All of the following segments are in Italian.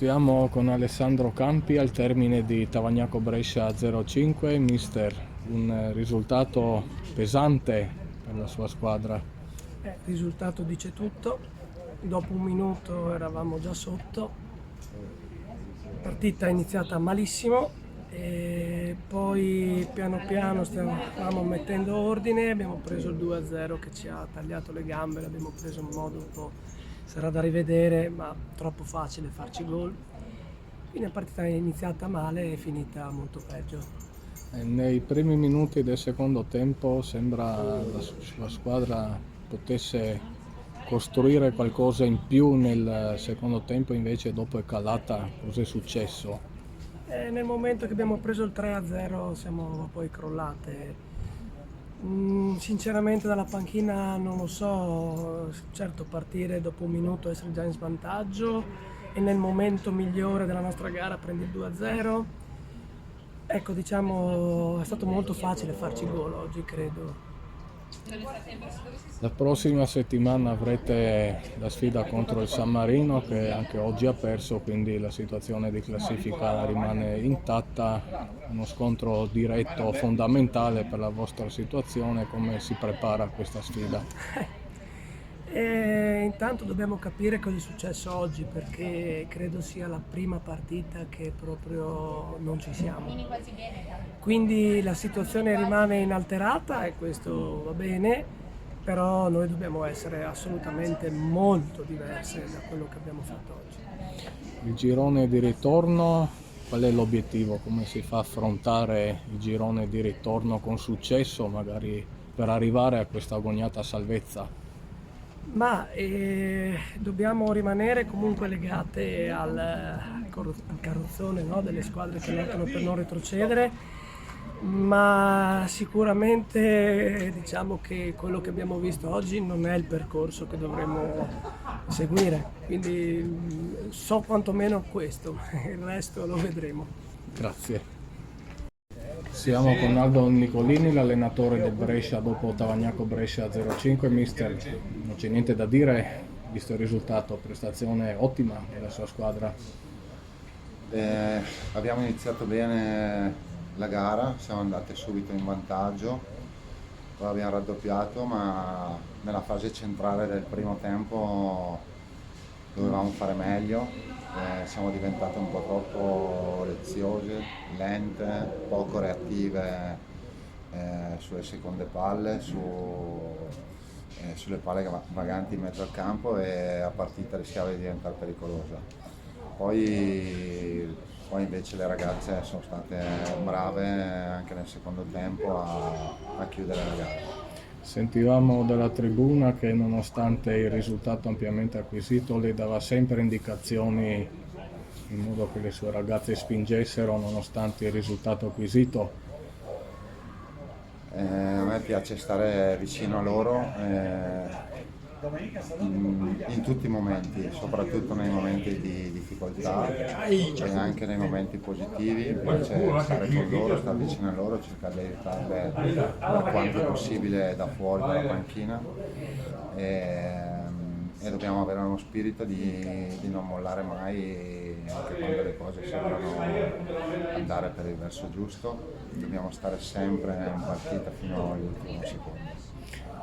Siamo con Alessandro Campi al termine di Tavagnacco Brescia 0-5. Mister, un risultato pesante per la sua squadra. Il risultato dice tutto, dopo un minuto eravamo già sotto, la partita è iniziata malissimo e poi piano piano stavamo mettendo ordine, abbiamo preso il 2-0 che ci ha tagliato le gambe, l'abbiamo preso in modo un po', sarà da rivedere, ma troppo facile farci gol. Quindi la partita è iniziata male e finita molto peggio. Nei primi minuti del secondo tempo sembra la sua squadra potesse costruire qualcosa in più nel secondo tempo, invece dopo è calata. Cos'è successo? Nel momento che abbiamo preso il 3-0 siamo poi crollate. Sinceramente dalla panchina non lo so, certo partire dopo un minuto, essere già in svantaggio e nel momento migliore della nostra gara prendi il 2-0. Ecco, diciamo, è stato molto facile farci gol oggi, credo. La prossima settimana avrete la sfida contro il San Marino, che anche oggi ha perso, quindi la situazione di classifica rimane intatta. Uno scontro diretto fondamentale per la vostra situazione. Come si prepara a questa sfida? E intanto dobbiamo capire cosa è successo oggi, perché credo sia la prima partita che proprio non ci siamo. Quindi la situazione rimane inalterata e questo va bene, però noi dobbiamo essere assolutamente molto diverse da quello che abbiamo fatto oggi. Il girone di ritorno, qual è l'obiettivo? Come si fa a affrontare il girone di ritorno con successo, magari per arrivare a questa agoniata salvezza? Ma dobbiamo rimanere comunque legate al carrozzone, no, delle squadre che lottano per non retrocedere, ma sicuramente diciamo che quello che abbiamo visto oggi non è il percorso che dovremmo seguire, quindi so quantomeno questo, il resto lo vedremo. Grazie. Siamo con Aldo Nicolini, l'allenatore del Brescia dopo Tavagnacco Brescia 0-5. Mister, non c'è niente da dire, visto il risultato, prestazione ottima della sua squadra. Abbiamo iniziato bene la gara, siamo andati subito in vantaggio, poi abbiamo raddoppiato, ma nella fase centrale del primo tempo dovevamo fare meglio. Siamo diventate un po' troppo leziose, lente, poco reattive sulle seconde palle, sulle palle vaganti in mezzo al campo, e la partita rischiava di diventare pericolosa. Poi invece le ragazze sono state brave anche nel secondo tempo a chiudere la gara. Sentivamo dalla tribuna che nonostante il risultato ampiamente acquisito, lei dava sempre indicazioni in modo che le sue ragazze spingessero nonostante il risultato acquisito. A me piace stare vicino a loro in tutti i momenti, soprattutto nei momenti di difficoltà e anche nei momenti positivi. Mi piace stare con loro, stare vicino a loro, cercare di aiutarle per quanto possibile da fuori dalla panchina, e dobbiamo avere uno spirito di non mollare mai, anche quando le cose sembrano andare per il verso giusto. Dobbiamo stare sempre in partita fino all'ultimo secondo.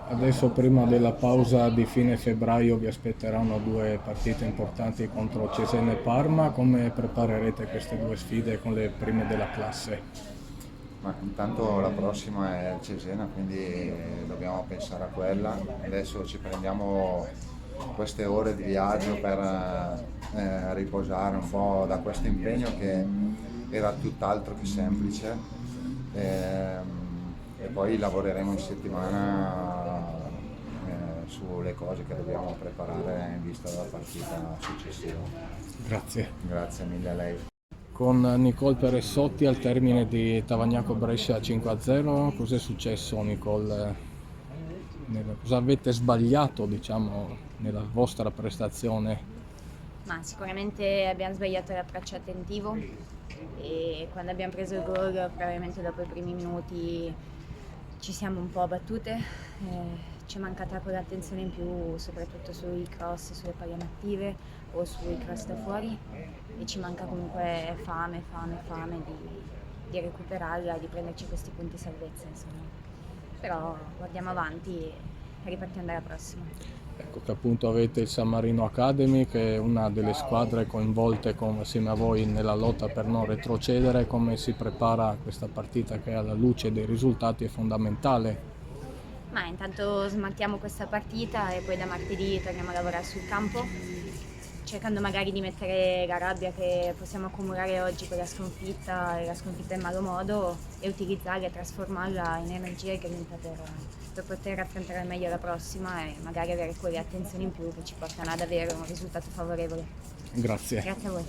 Adesso, prima della pausa di fine febbraio, vi aspetteranno due partite importanti contro Cesena e Parma. Come preparerete queste due sfide con le prime della classe? Ma intanto la prossima è Cesena, quindi dobbiamo pensare a quella. Adesso ci prendiamo queste ore di viaggio per riposare un po' da questo impegno che era tutt'altro che semplice. E poi lavoreremo in settimana sulle cose che dobbiamo preparare in vista della partita successiva. Grazie. Grazie mille a lei. Con Nicole Peressotti al termine di Tavagnacco Brescia 5-0, cos'è successo, Nicole? Cosa avete sbagliato, diciamo, nella vostra prestazione? Ma sicuramente abbiamo sbagliato l'approccio attentivo e quando abbiamo preso il gol, probabilmente dopo i primi minuti ci siamo un po' battute, ci è mancata quell'attenzione in più, soprattutto sui cross, sulle palle inattive o sui cross da fuori, e ci manca comunque fame di recuperarla e di prenderci questi punti salvezza, insomma. Però guardiamo avanti e ripartiamo dalla prossima. Ecco che appunto avete il San Marino Academy, che è una delle squadre coinvolte assieme a voi nella lotta per non retrocedere. Come si prepara questa partita che alla luce dei risultati è fondamentale? Ma intanto smaltiamo questa partita e poi da martedì torniamo a lavorare sul campo, cercando magari di mettere la rabbia che possiamo accumulare oggi con la sconfitta e la sconfitta in malo modo e utilizzarla e trasformarla in energia e grinta per poter affrontare al meglio la prossima e magari avere quelle attenzioni in più che ci portano ad avere un risultato favorevole. Grazie. Grazie a voi.